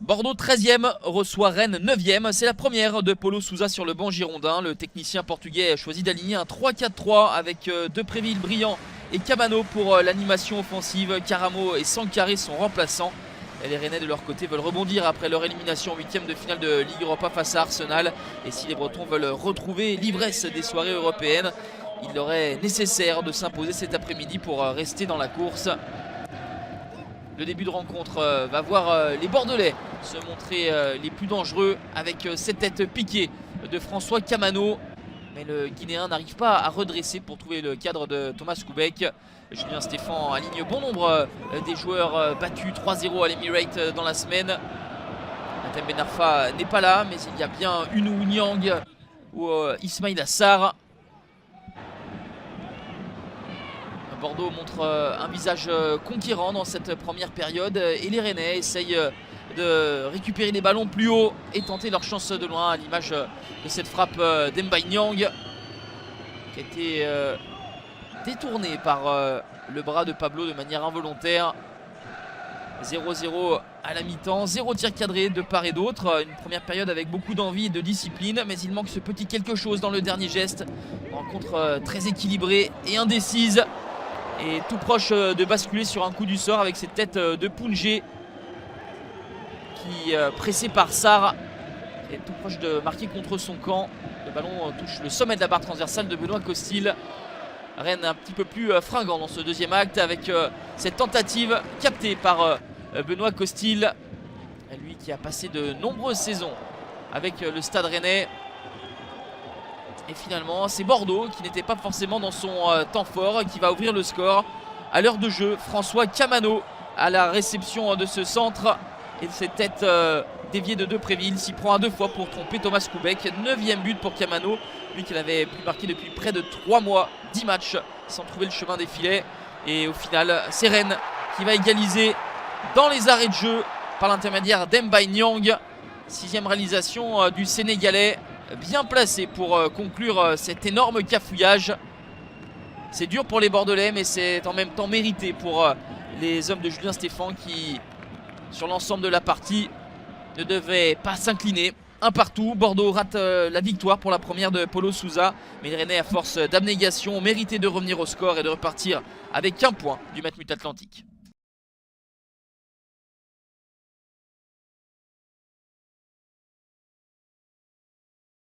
Bordeaux 13e reçoit Rennes 9e. C'est la première de Paulo Sousa sur le banc girondin. Le technicien portugais a choisi d'aligner un 3-4-3 avec Depréville, Briand et Cabano pour l'animation offensive. Caramo et Sankaré sont remplaçants. Et les Rennais de leur côté veulent rebondir après leur élimination en 8e de finale de Ligue Europa face à Arsenal. Et si les Bretons veulent retrouver l'ivresse des soirées européennes, il leur est nécessaire de s'imposer cet après-midi pour rester dans la course. Le début de rencontre va voir les Bordelais se montrer les plus dangereux avec cette tête piquée de François Camano. Mais le Guinéen n'arrive pas à redresser pour trouver le cadre de Thomas Koubek. Julien Stéphan aligne bon nombre des joueurs battus 3-0 à l'Emirate dans la semaine. Natem Ben Arfa n'est pas là, mais il y a bien Unou Niang ou Ismail Assar. Bordeaux montre un visage conquérant dans cette première période et les Rennais essayent de récupérer les ballons plus haut et tenter leur chance de loin à l'image de cette frappe d'Mbaye Niang qui a été détournée par le bras de Pablo de manière involontaire. 0-0 à la mi-temps, 0 tir cadré de part et d'autre. Une première période avec beaucoup d'envie et de discipline, mais il manque ce petit quelque chose dans le dernier geste. Rencontre très équilibrée et indécise. Et tout proche de basculer sur un coup du sort avec cette tête de Poungé qui, pressé par Sarr, est tout proche de marquer contre son camp. Le ballon touche le sommet de la barre transversale de Benoît Costil. Rennes un petit peu plus fringant dans ce deuxième acte avec cette tentative captée par Benoît Costil. Lui qui a passé de nombreuses saisons avec le Stade Rennais. Et finalement, c'est Bordeaux qui n'était pas forcément dans son temps fort qui va ouvrir le score. À l'heure de jeu, François Camano à la réception de ce centre. Et cette tête déviée de Depréville s'y prend à deux fois pour tromper Thomas Koubek. 9e but pour Camano, lui qui n'avait plus marqué depuis près de 3 mois, 10 matchs sans trouver le chemin des filets. Et au final, c'est Rennes qui va égaliser dans les arrêts de jeu par l'intermédiaire d'Mbaye Niang. 6e réalisation du Sénégalais. Bien placé pour conclure cet énorme cafouillage. C'est dur pour les Bordelais, mais c'est en même temps mérité pour les hommes de Julien Stéphan qui, sur l'ensemble de la partie, ne devaient pas s'incliner. Un partout, Bordeaux rate la victoire pour la première de Paulo Sousa. Mais les Rennais, à force d'abnégation, ont mérité de revenir au score et de repartir avec un point du Matmut Atlantique.